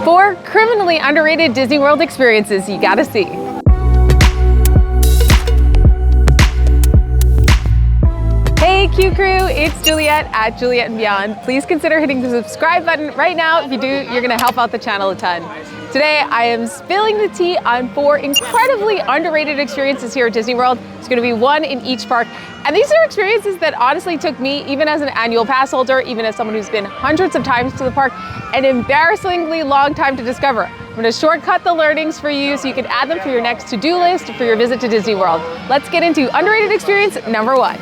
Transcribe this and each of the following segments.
4 criminally underrated Disney World experiences you gotta see. Hey Q Crew, it's Juliet at Juliet and Beyond. Please consider hitting the subscribe button right now. If you do, you're gonna help out the channel a ton. Today, I am spilling the tea on 4 incredibly underrated experiences here at Disney World. It's gonna be 1 in each park. And these are experiences that honestly took me, even as an annual pass holder, even as someone who's been hundreds of times to the park, an embarrassingly long time to discover. I'm gonna shortcut the learnings for you so you can add them for your next to-do list for your visit to Disney World. Let's get into underrated experience number 1.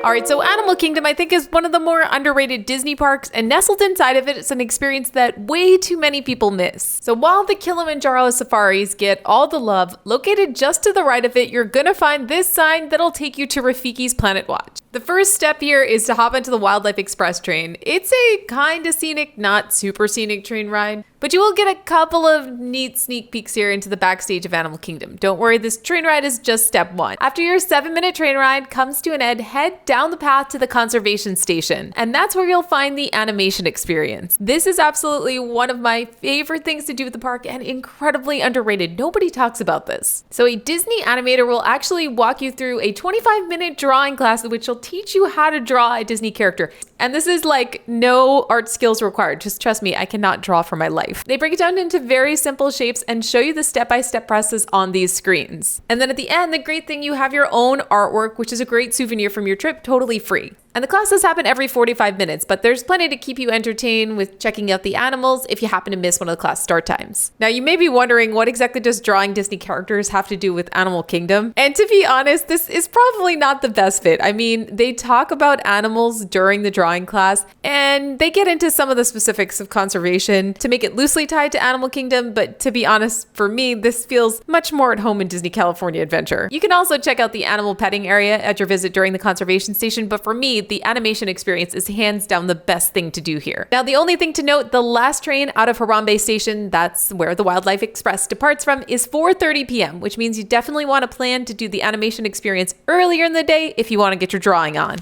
All right, so Animal Kingdom, I think, is one of the more underrated Disney parks, and nestled inside of it is an experience that way too many people miss. So while the Kilimanjaro safaris get all the love, located just to the right of it, you're gonna find this sign that'll take you to Rafiki's Planet Watch. The first step here is to hop into the Wildlife Express train. It's a kinda scenic, not super scenic train ride, but you will get a couple of neat sneak peeks here into the backstage of Animal Kingdom. Don't worry, this train ride is just step 1. After your 7-minute train ride comes to an end, head down the path to the conservation station, and that's where you'll find the animation experience. This is absolutely one of my favorite things to do at the park and incredibly underrated. Nobody talks about this. So a Disney animator will actually walk you through a 25-minute drawing class, which will teach you how to draw a Disney character. And this is like no art skills required. Just trust me, I cannot draw for my life. They break it down into very simple shapes and show you the step-by-step process on these screens. And then at the end, the great thing, you have your own artwork, which is a great souvenir from your trip, totally free. And the classes happen every 45 minutes, but there's plenty to keep you entertained with checking out the animals if you happen to miss one of the class start times. Now, you may be wondering, what exactly does drawing Disney characters have to do with Animal Kingdom? And to be honest, this is probably not the best fit. I mean, they talk about animals during the drawing class, and they get into some of the specifics of conservation to make it loosely tied to Animal Kingdom, but to be honest, for me, this feels much more at home in Disney California Adventure. You can also check out the animal petting area at your visit during the conservation station, but for me, the animation experience is hands down the best thing to do here. Now, the only thing to note, the last train out of Harambe Station, that's where the Wildlife Express departs from, is 4:30 p.m., which means you definitely want to plan to do the animation experience earlier in the day if you want to get your drawing on.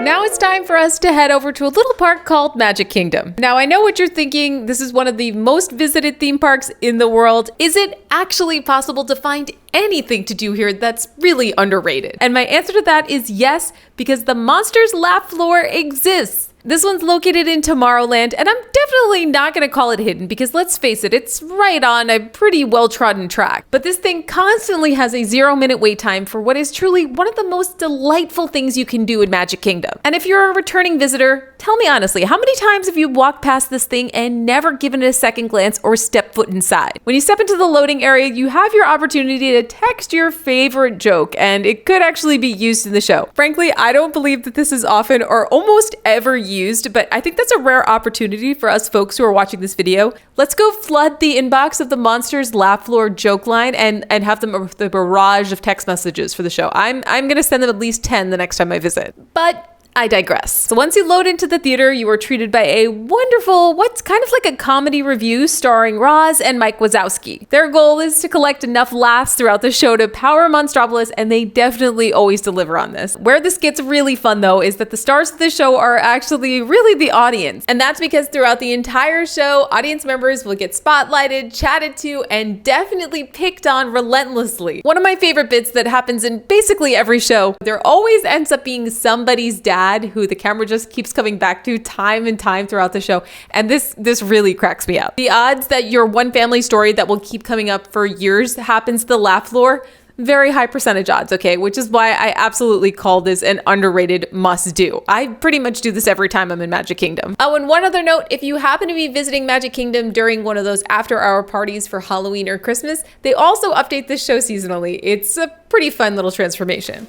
Now it's time for us to head over to a little park called Magic Kingdom. Now, I know what you're thinking. This is one of the most visited theme parks in the world. Is it actually possible to find anything to do here that's really underrated? And my answer to that is yes, because the Monsters Laugh Floor exists. This one's located in Tomorrowland, and I'm definitely not gonna call it hidden because let's face it, it's right on a pretty well-trodden track. But this thing constantly has a 0-minute wait time for what is truly one of the most delightful things you can do in Magic Kingdom. And if you're a returning visitor, tell me honestly, how many times have you walked past this thing and never given it a second glance or stepped foot inside? When you step into the loading area, you have your opportunity to text your favorite joke, and it could actually be used in the show. Frankly, I don't believe that this is often or almost ever used, but I think that's a rare opportunity for us folks who are watching this video. Let's go flood the inbox of the Monsters Laugh Floor joke line and have them with a barrage of text messages for the show. I'm gonna send them at least 10 the next time I visit. But I digress. So once you load into the theater, you are treated by a wonderful, what's kind of like a comedy review starring Roz and Mike Wazowski. Their goal is to collect enough laughs throughout the show to power Monstropolis, and they definitely always deliver on this. Where this gets really fun though is that the stars of the show are actually really the audience. And that's because throughout the entire show, audience members will get spotlighted, chatted to, and definitely picked on relentlessly. One of my favorite bits that happens in basically every show, there always ends up being somebody's dad who the camera just keeps coming back to time and time throughout the show. And this really cracks me up. The odds that your one family story that will keep coming up for years happens to the laugh floor, very high percentage odds, okay? Which is why I absolutely call this an underrated must do. I pretty much do this every time I'm in Magic Kingdom. Oh, and one other note, if you happen to be visiting Magic Kingdom during one of those after-hour parties for Halloween or Christmas, they also update this show seasonally. It's a pretty fun little transformation.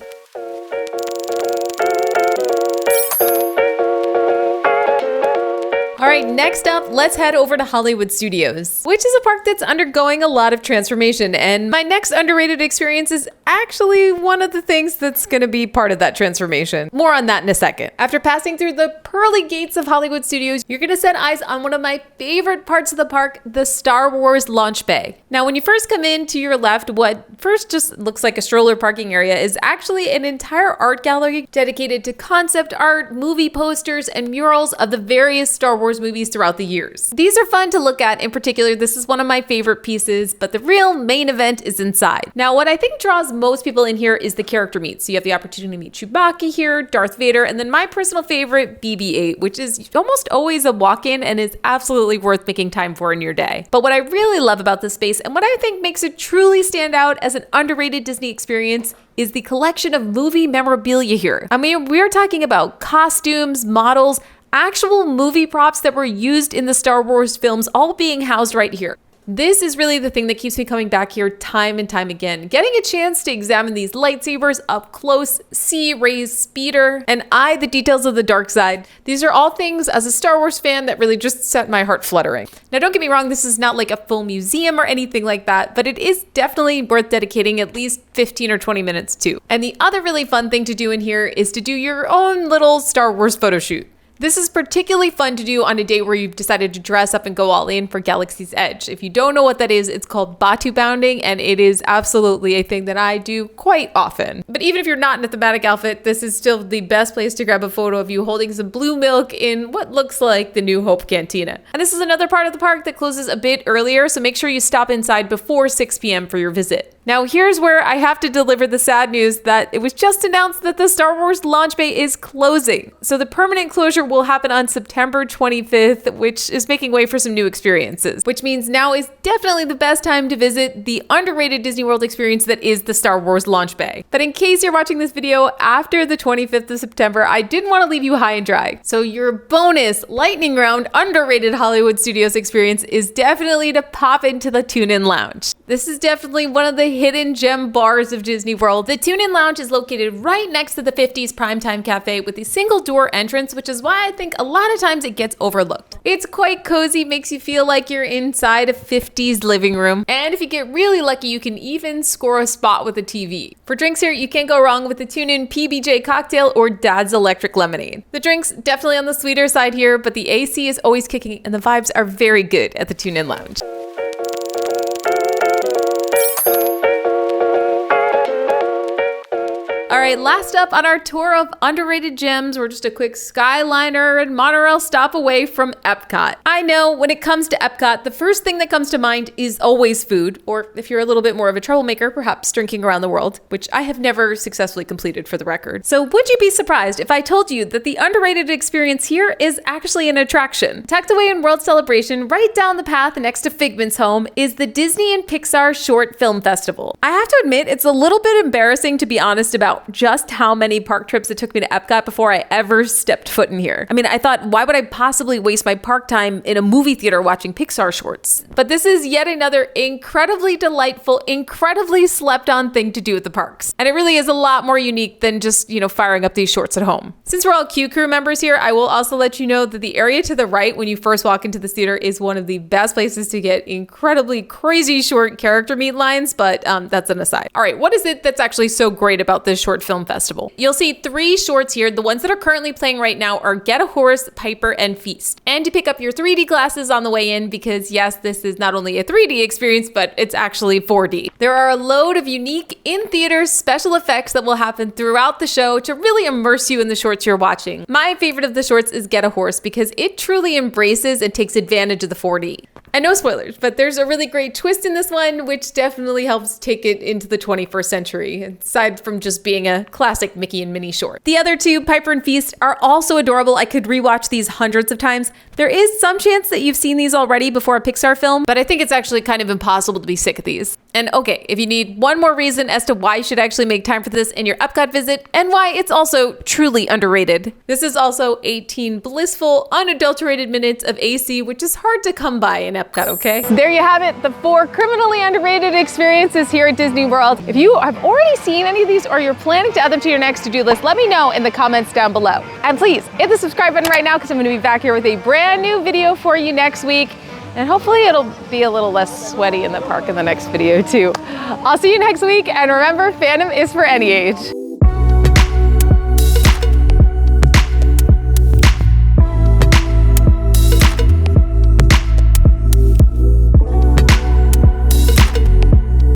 All right, right, next up, let's head over to Hollywood Studios, which is a park that's undergoing a lot of transformation. And my next underrated experience is actually one of the things that's going to be part of that transformation. More on that in a second. After passing through the pearly gates of Hollywood Studios, you're going to set eyes on one of my favorite parts of the park, the Star Wars launch bay. Now, when you first come in to your left, what first just looks like a stroller parking area is actually an entire art gallery dedicated to concept art, movie posters, and murals of the various Star Wars movies throughout the years. These are fun to look at. In particular, this is one of my favorite pieces, but the real main event is inside. Now, what I think draws most people in here is the character meet. So you have the opportunity to meet Chewbacca here, Darth Vader, and then my personal favorite, BB-8, which is almost always a walk-in and is absolutely worth making time for in your day. But what I really love about this space and what I think makes it truly stand out as an underrated Disney experience is the collection of movie memorabilia here. I mean, we're talking about costumes, models, actual movie props that were used in the Star Wars films all being housed right here. This is really the thing that keeps me coming back here time and time again. Getting a chance to examine these lightsabers up close, see Rey's speeder, and eye the details of the dark side. These are all things as a Star Wars fan that really just set my heart fluttering. Now, don't get me wrong, this is not like a full museum or anything like that, but it is definitely worth dedicating at least 15 or 20 minutes to. And the other really fun thing to do in here is to do your own little Star Wars photo shoot. This is particularly fun to do on a day where you've decided to dress up and go all in for Galaxy's Edge. If you don't know what that is, it's called Batu bounding, and it is absolutely a thing that I do quite often. But even if you're not in a thematic outfit, this is still the best place to grab a photo of you holding some blue milk in what looks like the New Hope Cantina. And this is another part of the park that closes a bit earlier, so make sure you stop inside before 6 p.m. for your visit. Now, here's where I have to deliver the sad news that it was just announced that the Star Wars launch bay is closing. So the permanent closure will happen on September 25th, which is making way for some new experiences, which means now is definitely the best time to visit the underrated Disney World experience that is the Star Wars launch bay. But in case you're watching this video after the 25th of September, I didn't want to leave you high and dry. So your bonus lightning round underrated Hollywood Studios experience is definitely to pop into the Tune-In Lounge. This is definitely one of the hidden gem bars of Disney World. The Tune-In Lounge is located right next to the 50s Primetime Cafe with a single door entrance, which is why I think a lot of times it gets overlooked. It's quite cozy, makes you feel like you're inside a 50s living room. And if you get really lucky, you can even score a spot with a TV. For drinks here, you can't go wrong with the Tune-In PBJ cocktail or Dad's Electric Lemonade. The drinks definitely on the sweeter side here, but the AC is always kicking and the vibes are very good at the Tune-In Lounge. All right, last up on our tour of underrated gems, we're just a quick Skyliner and monorail stop away from EPCOT. I know when it comes to EPCOT, the first thing that comes to mind is always food, or if you're a little bit more of a troublemaker, perhaps drinking around the world, which I have never successfully completed for the record. So would you be surprised if I told you that the underrated experience here is actually an attraction? Tucked away in World Celebration, right down the path next to Figment's home, is the Disney and Pixar Short Film Festival. I have to admit, it's a little bit embarrassing to be honest about just how many park trips it took me to EPCOT before I ever stepped foot in here. I mean, I thought, why would I possibly waste my park time in a movie theater watching Pixar shorts? But this is yet another incredibly delightful, incredibly slept on thing to do at the parks. And it really is a lot more unique than just, firing up these shorts at home. Since we're all Q Crew members here, I will also let you know that the area to the right when you first walk into the theater is one of the best places to get incredibly crazy short character meet lines, but that's an aside. All right, what is it that's actually so great about this short film festival? You'll see 3 shorts here. The ones that are currently playing right now are Get a Horse, Piper, and Feast. And you pick up your 3D glasses on the way in because yes, this is not only a 3D experience, but it's actually 4D. There are a load of unique in-theater special effects that will happen throughout the show to really immerse you in the shorts you're watching. My favorite of the shorts is Get a Horse because it truly embraces and takes advantage of the 4D. And no spoilers, but there's a really great twist in this one, which definitely helps take it into the 21st century, aside from just being a classic Mickey and Minnie short. The other 2, Piper and Feast, are also adorable. I could rewatch these hundreds of times. There is some chance that you've seen these already before a Pixar film, but I think it's actually kind of impossible to be sick of these. And okay, if you need one more reason as to why you should actually make time for this in your EPCOT visit and why it's also truly underrated, this is also 18 blissful, unadulterated minutes of AC, which is hard to come by in EPCOT, okay? There you have it, the 4 criminally underrated experiences here at Disney World. If you have already seen any of these or you're planning to add them to your next to-do list, let me know in the comments down below. And please hit the subscribe button right now because I'm going to be back here with a brand new video for you next week. And hopefully it'll be a little less sweaty in the park in the next video too. I'll see you next week, and remember, fandom is for any age.